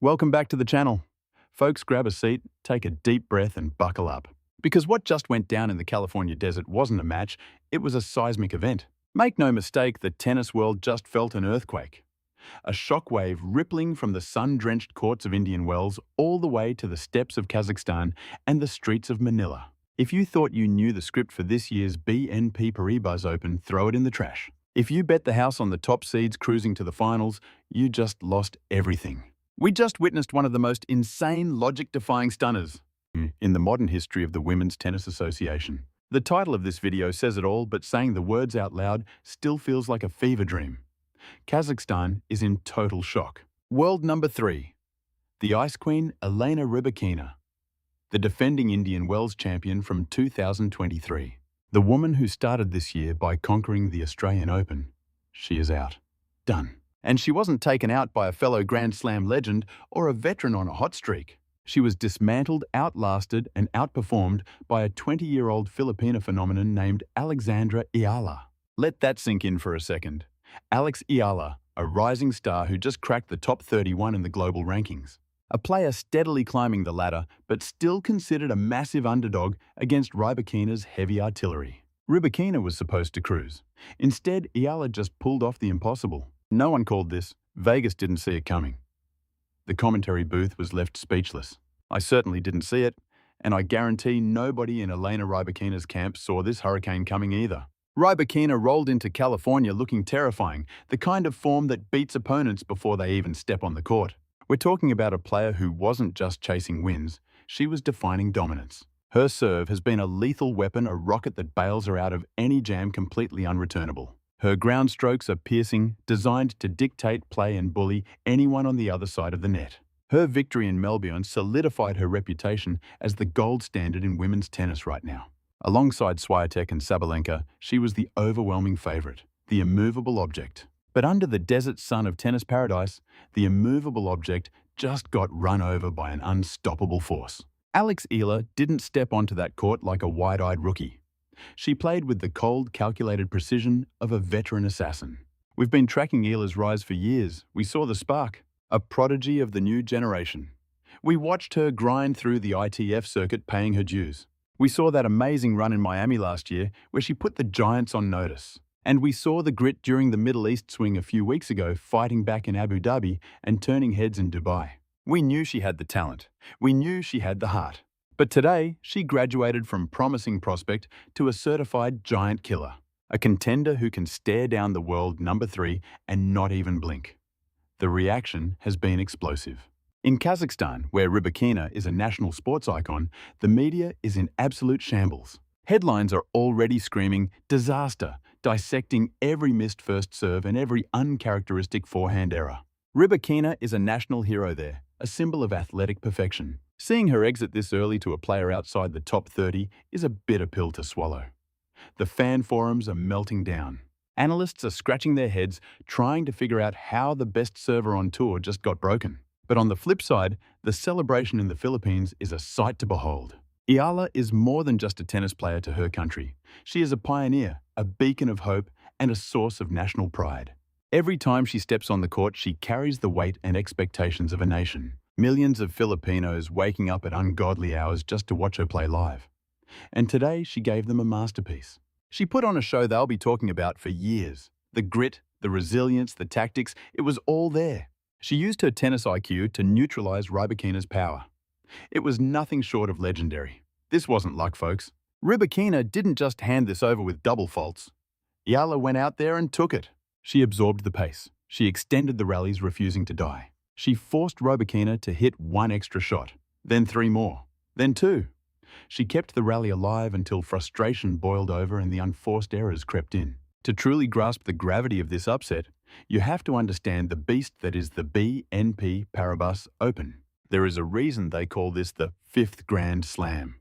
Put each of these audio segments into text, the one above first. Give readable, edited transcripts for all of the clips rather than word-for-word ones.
Welcome back to the channel. Folks, grab a seat, take a deep breath and buckle up. Because what just went down in the California desert wasn't a match, it was a seismic event. Make no mistake, the tennis world just felt an earthquake. A shockwave rippling from the sun-drenched courts of Indian Wells all the way to the steppes of Kazakhstan and the streets of Manila. If you thought you knew the script for this year's BNP Paribas Open, throw it in the trash. If you bet the house on the top seeds cruising to the finals, you just lost everything. We just witnessed one of the most insane, logic-defying stunners in the modern history of the Women's Tennis Association. The title of this video says it all, but saying the words out loud still feels like a fever dream. Kazakhstan is in total shock. World number 3. The Ice Queen, Elena Rybakina, the defending Indian Wells champion from 2023. The woman who started this year by conquering the Australian Open. She is out. Done. And she wasn't taken out by a fellow Grand Slam legend or a veteran on a hot streak. She was dismantled, outlasted, and outperformed by a 20-year-old Filipina phenomenon named Alexandra Eala. Let that sink in for a second. Alex Eala, a rising star who just cracked the top 31 in the global rankings. A player steadily climbing the ladder, but still considered a massive underdog against Rybakina's heavy artillery. Rybakina was supposed to cruise. Instead, Eala just pulled off the impossible. No one called this. Vegas didn't see it coming. The commentary booth was left speechless. I certainly didn't see it, and I guarantee nobody in Elena Rybakina's camp saw this hurricane coming either. Rybakina rolled into California looking terrifying, the kind of form that beats opponents before they even step on the court. We're talking about a player who wasn't just chasing wins, she was defining dominance. Her serve has been a lethal weapon, a rocket that bails her out of any jam completely unreturnable. Her ground strokes are piercing, designed to dictate play and bully anyone on the other side of the net. Her victory in Melbourne solidified her reputation as the gold standard in women's tennis right now. Alongside Swiatek and Sabalenka, she was the overwhelming favorite, the immovable object. But under the desert sun of tennis paradise, the immovable object just got run over by an unstoppable force. Alex Eala didn't step onto that court like a wide-eyed rookie. She played with the cold, calculated precision of a veteran assassin. We've been tracking Eala's rise for years. We saw the spark, a prodigy of the new generation. We watched her grind through the ITF circuit paying her dues. We saw that amazing run in Miami last year where she put the giants on notice. And we saw the grit during the Middle East swing a few weeks ago, fighting back in Abu Dhabi and turning heads in Dubai. We knew she had the talent. We knew she had the heart. But today, she graduated from promising prospect to a certified giant killer, a contender who can stare down the world number 3 and not even blink. The reaction has been explosive. In Kazakhstan, where Rybakina is a national sports icon, the media is in absolute shambles. Headlines are already screaming disaster, dissecting every missed first serve and every uncharacteristic forehand error. Rybakina is a national hero there, a symbol of athletic perfection. Seeing her exit this early to a player outside the top 30 is a bitter pill to swallow. The fan forums are melting down. Analysts are scratching their heads, trying to figure out how the best server on tour just got broken. But on the flip side, the celebration in the Philippines is a sight to behold. Eala is more than just a tennis player to her country. She is a pioneer, a beacon of hope, and a source of national pride. Every time she steps on the court, she carries the weight and expectations of a nation. Millions of Filipinos waking up at ungodly hours just to watch her play live. And today, she gave them a masterpiece. She put on a show they'll be talking about for years. The grit, the resilience, the tactics, it was all there. She used her tennis IQ to neutralize Rybakina's power. It was nothing short of legendary. This wasn't luck, folks. Rybakina didn't just hand this over with double faults. Eala went out there and took it. She absorbed the pace. She extended the rallies, refusing to die. She forced Rybakina to hit 1 extra shot, then 3 more, then 2. She kept the rally alive until frustration boiled over and the unforced errors crept in. To truly grasp the gravity of this upset, you have to understand the beast that is the BNP Paribas Open. There is a reason they call this the 5th Grand Slam.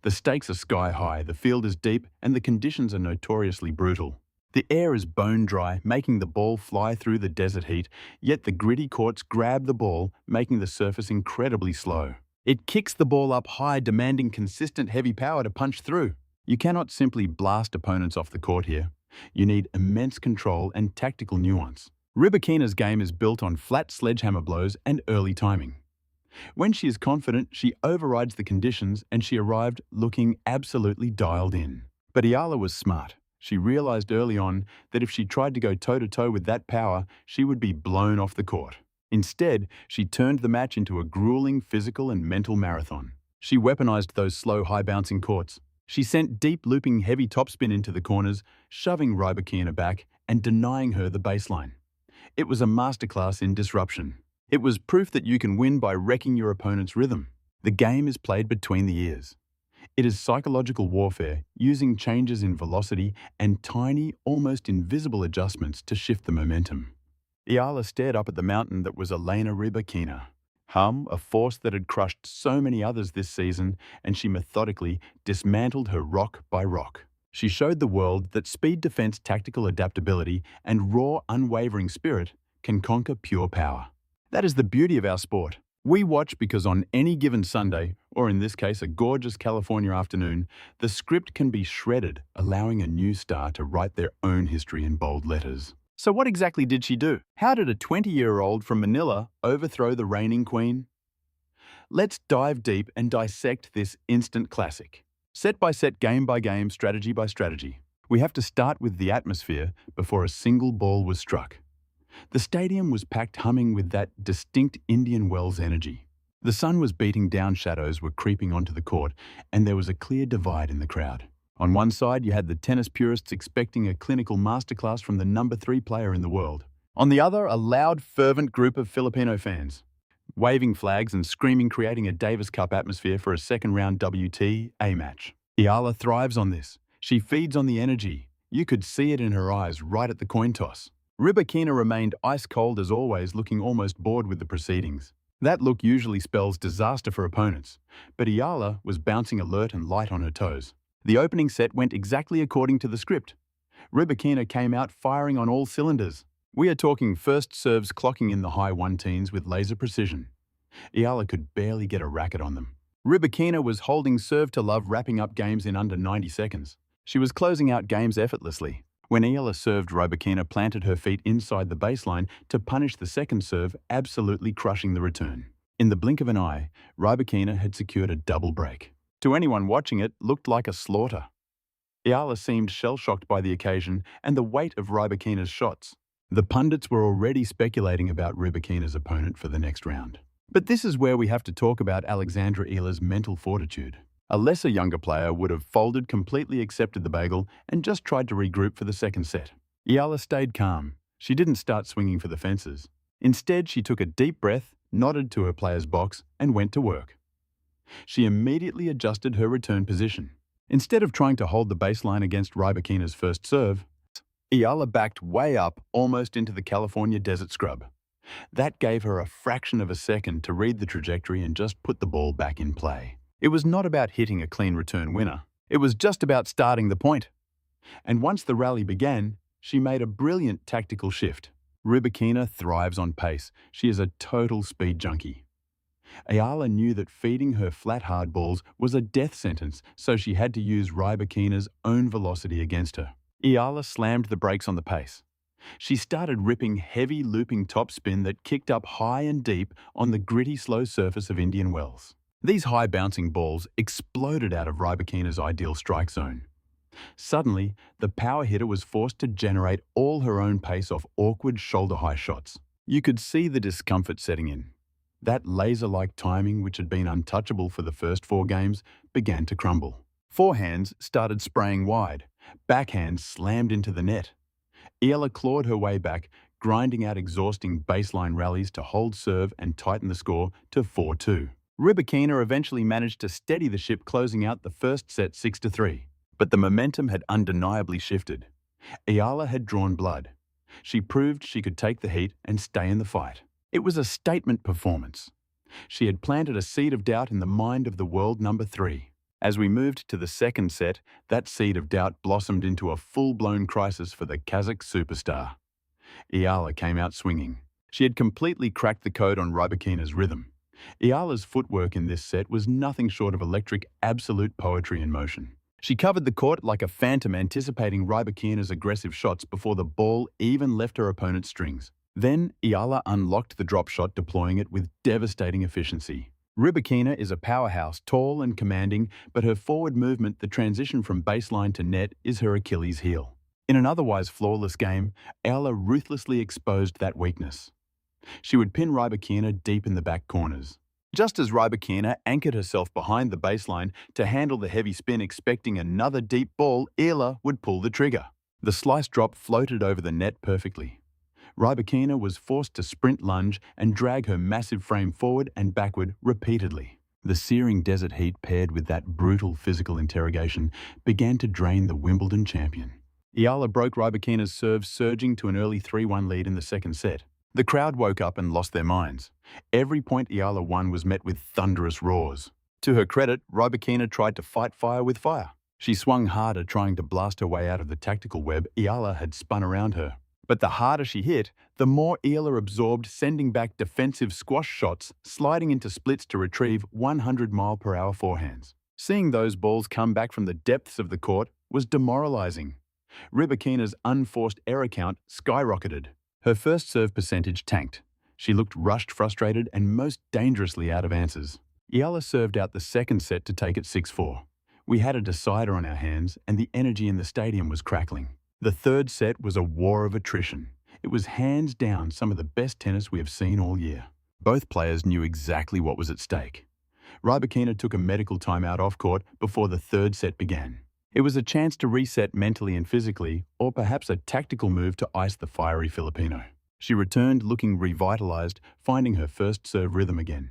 The stakes are sky high, the field is deep, and the conditions are notoriously brutal. The air is bone dry, making the ball fly through the desert heat, yet the gritty courts grab the ball, making the surface incredibly slow. It kicks the ball up high, demanding consistent heavy power to punch through. You cannot simply blast opponents off the court here. You need immense control and tactical nuance. Rybakina's game is built on flat sledgehammer blows and early timing. When she is confident, she overrides the conditions and she arrived looking absolutely dialed in. But Eala was smart. She realized early on that if she tried to go toe-to-toe with that power, she would be blown off the court. Instead, she turned the match into a grueling physical and mental marathon. She weaponized those slow, high-bouncing courts. She sent deep looping heavy topspin into the corners, shoving Rybakina back and denying her the baseline. It was a masterclass in disruption. It was proof that you can win by wrecking your opponent's rhythm. The game is played between the ears. It is psychological warfare, using changes in velocity and tiny, almost invisible adjustments to shift the momentum. Eala stared up at the mountain that was Elena Rybakina. A force that had crushed so many others this season, and she methodically dismantled her rock by rock. She showed the world that speed defense, tactical adaptability, and raw, unwavering spirit can conquer pure power. That is the beauty of our sport. We watch because on any given Sunday, or in this case a gorgeous California afternoon, the script can be shredded, allowing a new star to write their own history in bold letters. So what exactly did she do? How did a 20-year-old from Manila overthrow the reigning queen? Let's dive deep and dissect this instant classic. Set by set, game by game, strategy by strategy. We have to start with the atmosphere before a single ball was struck. The stadium was packed, humming with that distinct Indian Wells energy. The sun was beating down, shadows were creeping onto the court, and there was a clear divide in the crowd. On one side, you had the tennis purists expecting a clinical masterclass from the number 3 player in the world. On the other, a loud, fervent group of Filipino fans, waving flags and screaming, creating a Davis Cup atmosphere for a second-round WTA match. Eala thrives on this. She feeds on the energy. You could see it in her eyes right at the coin toss. Rybakina remained ice-cold as always, looking almost bored with the proceedings. That look usually spells disaster for opponents, but Eala was bouncing alert and light on her toes. The opening set went exactly according to the script. Rybakina came out firing on all cylinders. We are talking first serves clocking in the high 1-teens with laser precision. Eala could barely get a racket on them. Rybakina was holding serve to love, wrapping up games in under 90 seconds. She was closing out games effortlessly. When Eala served, Rybakina planted her feet inside the baseline to punish the second serve, absolutely crushing the return. In the blink of an eye, Rybakina had secured a double break. To anyone watching, it looked like a slaughter. Eala seemed shell-shocked by the occasion and the weight of Rybakina's shots. The pundits were already speculating about Rybakina's opponent for the next round. But this is where we have to talk about Alexandra Eala's mental fortitude. A lesser younger player would have folded, completely accepted the bagel, and just tried to regroup for the second set. Eala stayed calm. She didn't start swinging for the fences. Instead, she took a deep breath, nodded to her player's box, and went to work. She immediately adjusted her return position. Instead of trying to hold the baseline against Rybakina's first serve, Eala backed way up, almost into the California desert scrub. That gave her a fraction of a second to read the trajectory and just put the ball back in play. It was not about hitting a clean return winner. It was just about starting the point. And once the rally began, she made a brilliant tactical shift. Rybakina thrives on pace. She is a total speed junkie. Eala knew that feeding her flat hard balls was a death sentence, so she had to use Rybakina's own velocity against her. Eala slammed the brakes on the pace. She started ripping heavy looping topspin that kicked up high and deep on the gritty, slow surface of Indian Wells. These high-bouncing balls exploded out of Rybakina's ideal strike zone. Suddenly, the power hitter was forced to generate all her own pace off awkward shoulder-high shots. You could see the discomfort setting in. That laser-like timing, which had been untouchable for the first 4 games, began to crumble. Forehands started spraying wide. Backhands slammed into the net. Eala clawed her way back, grinding out exhausting baseline rallies to hold serve and tighten the score to 4-2. Rybakina eventually managed to steady the ship, closing out the first set 6-3. But the momentum had undeniably shifted. Eala had drawn blood. She proved she could take the heat and stay in the fight. It was a statement performance. She had planted a seed of doubt in the mind of the world number 3. As we moved to the second set, that seed of doubt blossomed into a full-blown crisis for the Kazakh superstar. Eala came out swinging. She had completely cracked the code on Rybakina's rhythm. Eala's footwork in this set was nothing short of electric, absolute poetry in motion. She covered the court like a phantom, anticipating Rybakina's aggressive shots before the ball even left her opponent's strings. Then Eala unlocked the drop shot, deploying it with devastating efficiency. Rybakina is a powerhouse, tall and commanding, but her forward movement, the transition from baseline to net, is her Achilles heel. In an otherwise flawless game, Eala ruthlessly exposed that weakness. She would pin Rybakina deep in the back corners. Just as Rybakina anchored herself behind the baseline to handle the heavy spin, expecting another deep ball, Eala would pull the trigger. The slice drop floated over the net perfectly. Rybakina was forced to sprint lunge and drag her massive frame forward and backward repeatedly. The searing desert heat paired with that brutal physical interrogation began to drain the Wimbledon champion. Eala broke Rybakina's serve, surging to an early 3-1 lead in the second set. The crowd woke up and lost their minds. Every point Eala won was met with thunderous roars. To her credit, Rybakina tried to fight fire with fire. She swung harder, trying to blast her way out of the tactical web Eala had spun around her. But the harder she hit, the more Eala absorbed, sending back defensive squash shots, sliding into splits to retrieve 100-mile-per-hour forehands. Seeing those balls come back from the depths of the court was demoralizing. Rybakina's unforced error count skyrocketed. Her first serve percentage tanked. She looked rushed, frustrated, and most dangerously out of answers. Eala served out the second set to take it 6-4. We had a decider on our hands, and the energy in the stadium was crackling. The third set was a war of attrition. It was hands down some of the best tennis we have seen all year. Both players knew exactly what was at stake. Rybakina took a medical timeout off court before the third set began. It was a chance to reset mentally and physically, or perhaps a tactical move to ice the fiery Filipino. She returned looking revitalized, finding her first serve rhythm again.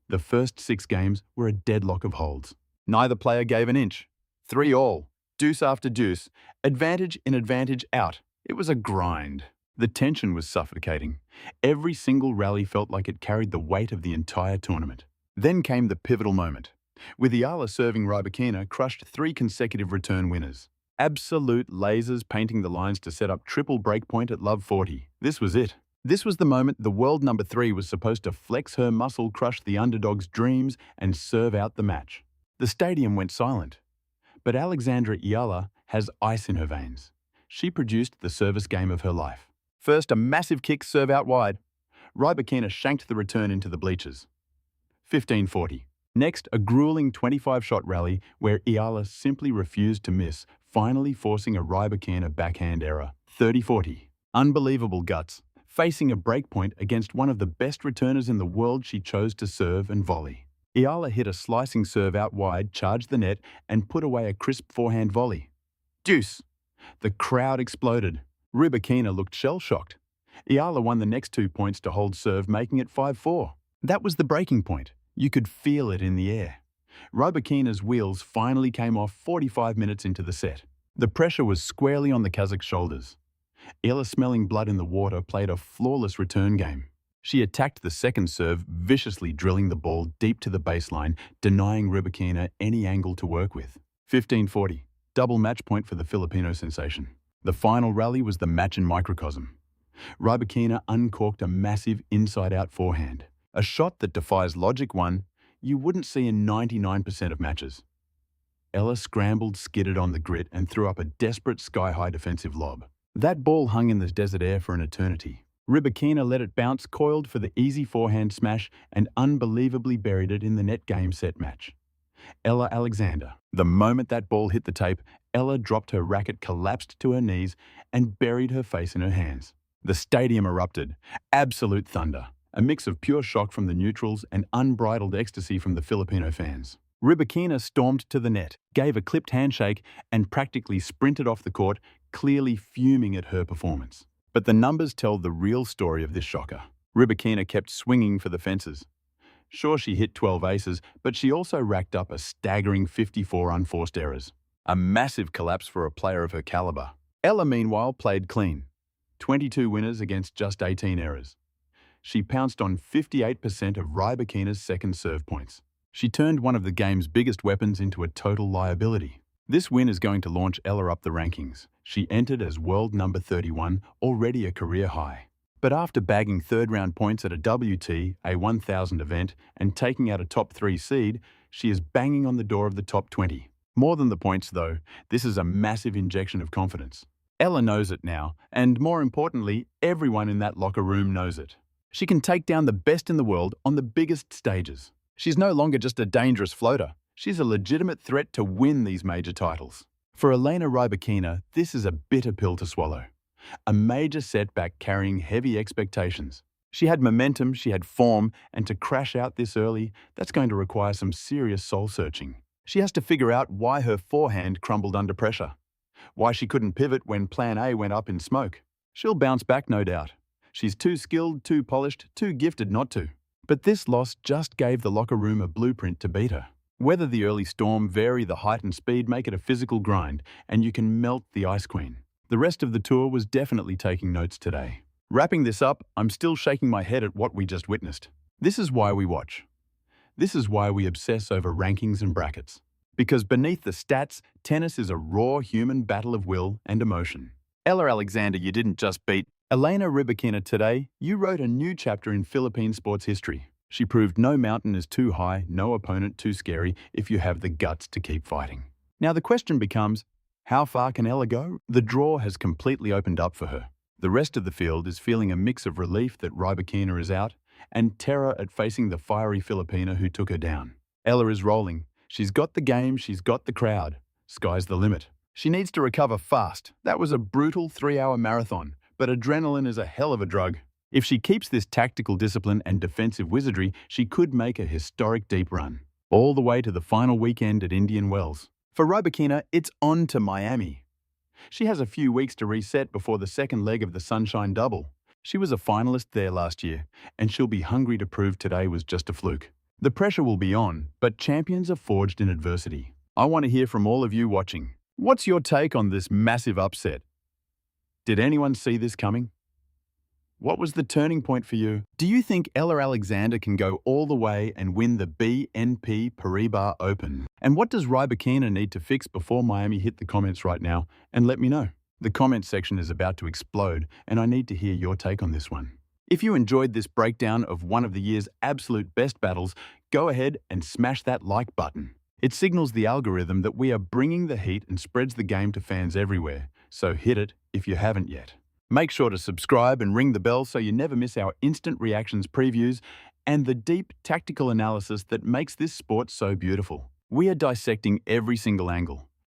The first 6 games were a deadlock of holds. Neither player gave an inch. 3-all, deuce after deuce, advantage in advantage out. It was a grind. The tension was suffocating. Every single rally felt like it carried the weight of the entire tournament. Then came the pivotal moment. With Eala serving, Rybakina crushed 3 consecutive return winners. Absolute lasers painting the lines to set up triple breakpoint at love 40. This was it. This was the moment the world number 3 was supposed to flex her muscle, crush the underdog's dreams, and serve out the match. The stadium went silent. But Alexandra Eala has ice in her veins. She produced the service game of her life. First, a massive kick serve out wide. Rybakina shanked the return into the bleachers. 15-40. Next, a grueling 25-shot rally where Eala simply refused to miss, finally forcing a Rybakina backhand error. 30-40. Unbelievable guts. Facing a breakpoint against one of the best returners in the world, she chose to serve and volley. Eala hit a slicing serve out wide, charged the net, and put away a crisp forehand volley. Deuce! The crowd exploded. Rybakina looked shell-shocked. Eala won the next 2 points to hold serve, making it 5-4. That was the breaking point. You could feel it in the air. Rybakina's wheels finally came off 45 minutes into the set. The pressure was squarely on the Kazakh shoulders. Eala, smelling blood in the water, played a flawless return game. She attacked the second serve, viciously drilling the ball deep to the baseline, denying Rybakina any angle to work with. 15-40. Double match point for the Filipino sensation. The final rally was the match in microcosm. Rybakina uncorked a massive inside-out forehand. A shot that defies logic, one you wouldn't see in 99% of matches. Eala scrambled, skidded on the grit, and threw up a desperate sky-high defensive lob. That ball hung in the desert air for an eternity. Rybakina let it bounce, coiled for the easy forehand smash, and unbelievably buried it in the net game set match. Eala Alexander. The moment that ball hit the tape, Eala dropped her racket, collapsed to her knees, and buried her face in her hands. The stadium erupted. Absolute thunder. A mix of pure shock from the neutrals and unbridled ecstasy from the Filipino fans. Rybakina stormed to the net, gave a clipped handshake, and practically sprinted off the court, clearly fuming at her performance. But the numbers tell the real story of this shocker. Rybakina kept swinging for the fences. Sure, she hit 12 aces, but she also racked up a staggering 54 unforced errors. A massive collapse for a player of her caliber. Eala, meanwhile, played clean. 22 winners against just 18 errors. She pounced on 58% of Rybakina's second serve points. She turned one of the game's biggest weapons into a total liability. This win is going to launch Eala up the rankings. She entered as world number 31, already a career high. But after bagging third-round points at a WT, a 1000 event, and taking out a top 3 seed, she is banging on the door of the top 20. More than the points, though, this is a massive injection of confidence. Ella knows it now, and more importantly, everyone in that locker room knows it. She can take down the best in the world on the biggest stages. She's no longer just a dangerous floater. She's a legitimate threat to win these major titles. For Elena Rybakina, this is a bitter pill to swallow. A major setback carrying heavy expectations. She had momentum, she had form, and to crash out this early, that's going to require some serious soul-searching. She has to figure out why her forehand crumbled under pressure. Why she couldn't pivot when plan A went up in smoke. She'll bounce back, no doubt. She's too skilled, too polished, too gifted not to. But this loss just gave the locker room a blueprint to beat her. Weather the early storm, vary the height and speed, make it a physical grind, and you can melt the Ice Queen. The rest of the tour was definitely taking notes today. Wrapping this up, I'm still shaking my head at what we just witnessed. This is why we watch. This is why we obsess over rankings and brackets. Because beneath the stats, tennis is a raw human battle of will and emotion. Ella Alexander, you didn't just beat Elena Rybakina today. You wrote a new chapter in Philippine sports history. She proved no mountain is too high, no opponent too scary if you have the guts to keep fighting. Now the question becomes, how far can Ella go? The draw has completely opened up for her. The rest of the field is feeling a mix of relief that Rybakina is out and terror at facing the fiery Filipina who took her down. Ella is rolling. She's got the game, she's got the crowd. Sky's the limit. She needs to recover fast. That was a brutal 3-hour marathon, but adrenaline is a hell of a drug. If she keeps this tactical discipline and defensive wizardry, she could make a historic deep run, all the way to the final weekend at Indian Wells. For Rybakina, it's on to Miami. She has a few weeks to reset before the second leg of the Sunshine Double. She was a finalist there last year, and she'll be hungry to prove today was just a fluke. The pressure will be on, but champions are forged in adversity. I want to hear from all of you watching. What's your take on this massive upset? Did anyone see this coming? What was the turning point for you? Do you think Ella Alexander can go all the way and win the BNP Paribas Open? And what does Rybakina need to fix before Miami? Hit the comments right now and let me know. The comment section is about to explode, and I need to hear your take on this one. If you enjoyed this breakdown of one of the year's absolute best battles, go ahead and smash that like button. It signals the algorithm that we are bringing the heat and spreads the game to fans everywhere, so hit it if you haven't yet. Make sure to subscribe and ring the bell so you never miss our instant reactions previews and the deep tactical analysis that makes this sport so beautiful. We are dissecting every single angle,